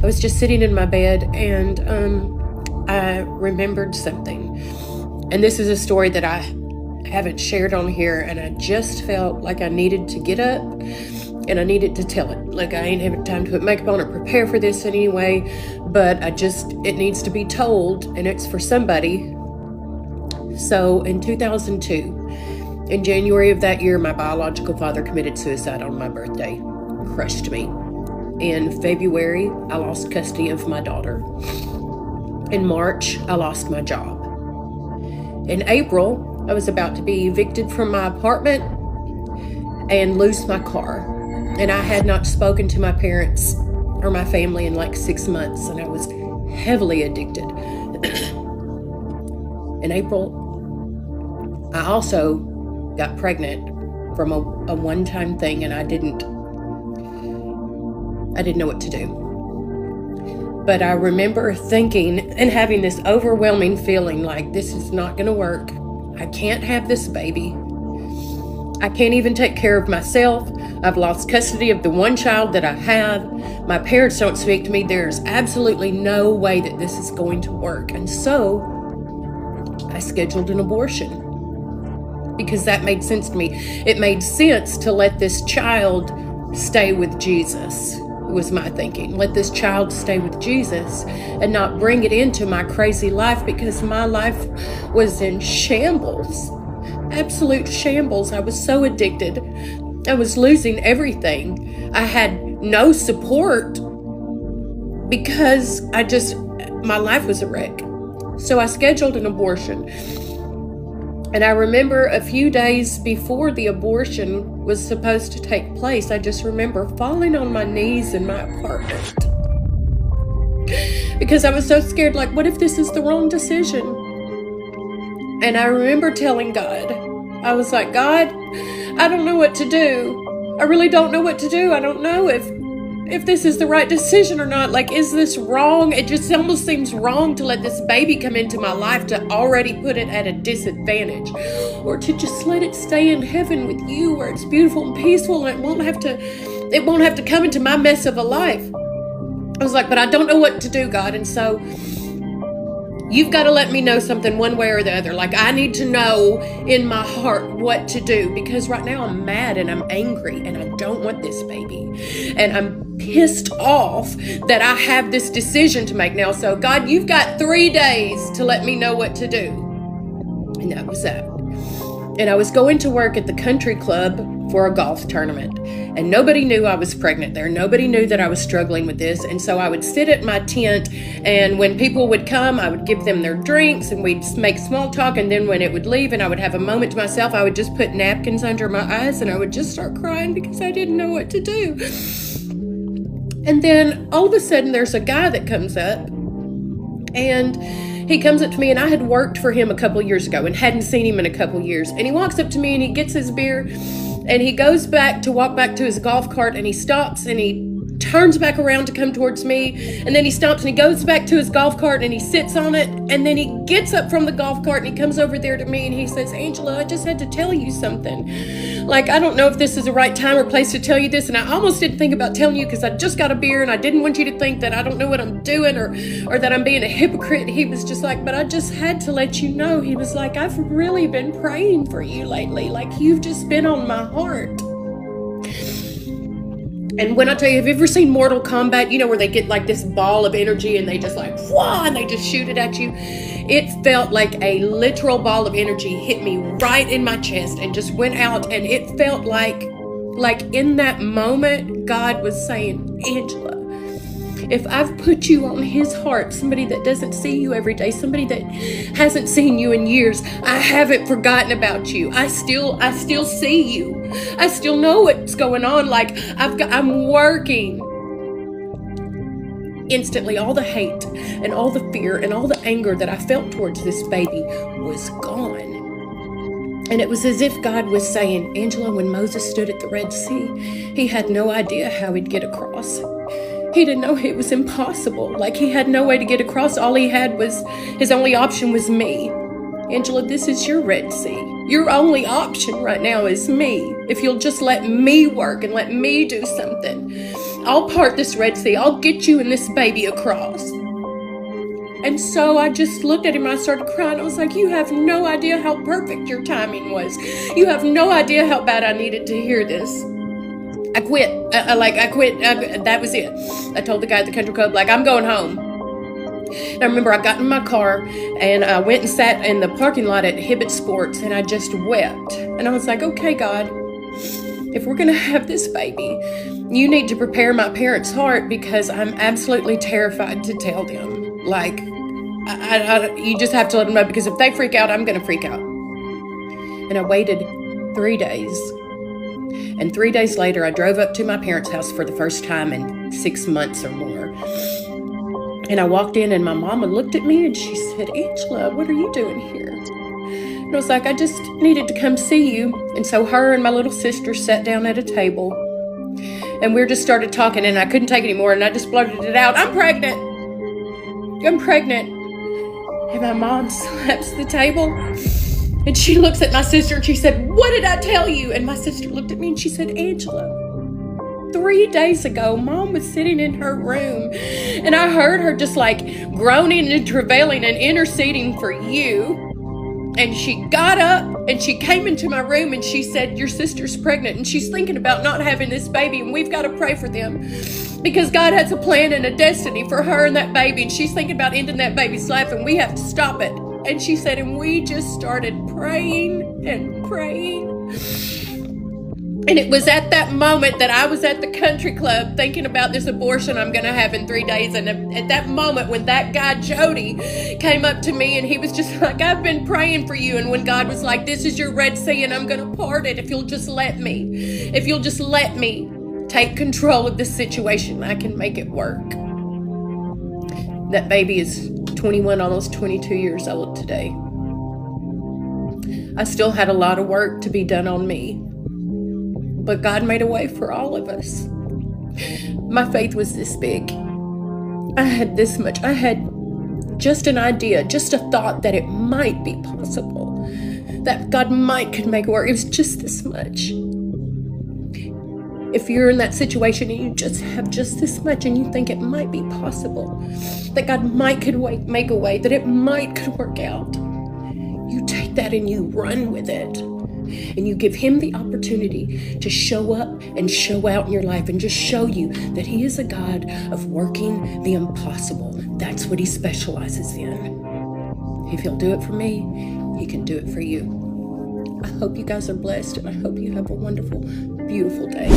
I was just sitting in my bed, and I remembered something. And this is a story that I haven't shared on here, and I just felt like I needed to get up and I needed to tell it. Like, I ain't having time to put makeup on or prepare for this anyway, but it needs to be told, and it's for somebody. So in 2002, in January of that year, my biological father committed suicide on my birthday. Crushed me. In February, I lost custody of my daughter. In March, I lost my job. In April, I was about to be evicted from my apartment and lose my car. And I had not spoken to my parents or my family in like 6 months, and I was heavily addicted. In April, I also got pregnant from a one-time thing, and I didn't know what to do. But I remember thinking and having this overwhelming feeling like, this is not going to work. I can't have this baby. I can't even take care of myself. I've lost custody of the one child that I have. My parents don't speak to me. There's absolutely no way that this is going to work. And so I scheduled an abortion because that made sense to me. It made sense to let this child stay with Jesus, was my thinking. Let this child stay with Jesus and not bring it into my crazy life, because my life was in shambles. Absolute shambles. I was so addicted. I was losing everything. I had no support because my life was a wreck. So I scheduled an abortion. And I remember a few days before the abortion was supposed to take place, I just remember falling on my knees in my apartment because I was so scared, like, what if this is the wrong decision? And I remember telling God, I was like, God, I don't know what to do. I really don't know what to do. I don't know if this is the right decision or not. Like, is this wrong? It just almost seems wrong to let this baby come into my life, to already put it at a disadvantage, or to just let it stay in heaven with you where it's beautiful and peaceful, and it won't have to come into my mess of a life. I was like, but I don't know what to do, God. And so you've got to let me know something one way or the other. Like, I need to know in my heart what to do, because right now I'm mad and I'm angry and I don't want this baby. And I'm pissed off that I have this decision to make now. So God, you've got 3 days to let me know what to do. And that was that. And I was going to work at the country club for a golf tournament. And nobody knew I was pregnant there. Nobody knew that I was struggling with this. And so I would sit at my tent, and when people would come, I would give them their drinks and we'd make small talk. And then when it would leave and I would have a moment to myself, I would just put napkins under my eyes and I would just start crying because I didn't know what to do. And then all of a sudden there's a guy that comes up, and he comes up to me, and I had worked for him a couple years ago and hadn't seen him in a couple years. And he walks up to me and he gets his beer and he goes back to walk back to his golf cart, and he stops and he turns back around to come towards me, and then he stops and he goes back to his golf cart and he sits on it, and then he gets up from the golf cart and he comes over there to me and he says, Angela, I just had to tell you something. Like, I don't know if this is the right time or place to tell you this, and I almost didn't think about telling you because I just got a beer and I didn't want you to think that I don't know what I'm doing or that I'm being a hypocrite. He was just like, but I just had to let you know. He was like, I've really been praying for you lately. Like, you've just been on my heart. And when I tell you, have you ever seen Mortal Kombat? You know, where they get like this ball of energy and they just like, whoa, and they just shoot it at you. It felt like a literal ball of energy hit me right in my chest and just went out. And it felt like in that moment, God was saying, Angela, if I've put you on his heart, somebody that doesn't see you every day, somebody that hasn't seen you in years, I haven't forgotten about you. I still see you. I still know what's going on. Like, I'm working. Instantly, all the hate and all the fear and all the anger that I felt towards this baby was gone. And it was as if God was saying, Angela, when Moses stood at the Red Sea, he had no idea how he'd get across. He didn't know it was impossible. Like, he had no way to get across. All he had was, his only option was me. Angela, this is your Red Sea. Your only option right now is me. If you'll just let me work and let me do something. I'll part this Red Sea. I'll get you and this baby across. And so I just looked at him and I started crying. I was like, you have no idea how perfect your timing was. You have no idea how bad I needed to hear this. I quit. I quit. That was it. I told the guy at the country club, like, I'm going home. And I remember I got in my car and I went and sat in the parking lot at Hibbett Sports and I just wept. And I was like, okay, God, if we're going to have this baby, you need to prepare my parents' heart because I'm absolutely terrified to tell them. Like, you just have to let them know because if they freak out, I'm going to freak out. And I waited 3 days. And 3 days later, I drove up to my parents' house for the first time in 6 months or more. And I walked in and my mama looked at me and she said, Angela, what are you doing here? And I was like, I just needed to come see you. And so her and my little sister sat down at a table and we just started talking and I couldn't take it anymore. And I just blurted it out. I'm pregnant. And my mom slaps the table and she looks at my sister and she said, what did I tell you? And my sister looked at me and she said, Angela, 3 days ago, Mom was sitting in her room and I heard her just like groaning and travailing and interceding for you. And she got up and she came into my room and she said, your sister's pregnant and she's thinking about not having this baby and we've got to pray for them because God has a plan and a destiny for her and that baby and she's thinking about ending that baby's life and we have to stop it. And she said, and we just started praying and praying. And it was at that moment that I was at the country club thinking about this abortion I'm going to have in 3 days. And at that moment when that guy, Jody, came up to me and he was just like, I've been praying for you. And when God was like, this is your Red Sea and I'm going to part it if you'll just let me. If you'll just let me take control of this situation, I can make it work. That baby is 21, almost 22 years old today. I still had a lot of work to be done on me. But God made a way for all of us. My faith was this big. I had this much. I had just an idea, just a thought that it might be possible, that God could make it work. It was just this much. If you're in that situation and you just have just this much and you think it might be possible, that God could make a way, that it could work out, you take that and you run with it. And you give him the opportunity to show up and show out in your life and just show you that he is a God of working the impossible. That's what he specializes in. If he'll do it for me, he can do it for you. I hope you guys are blessed and I hope you have a wonderful, beautiful day.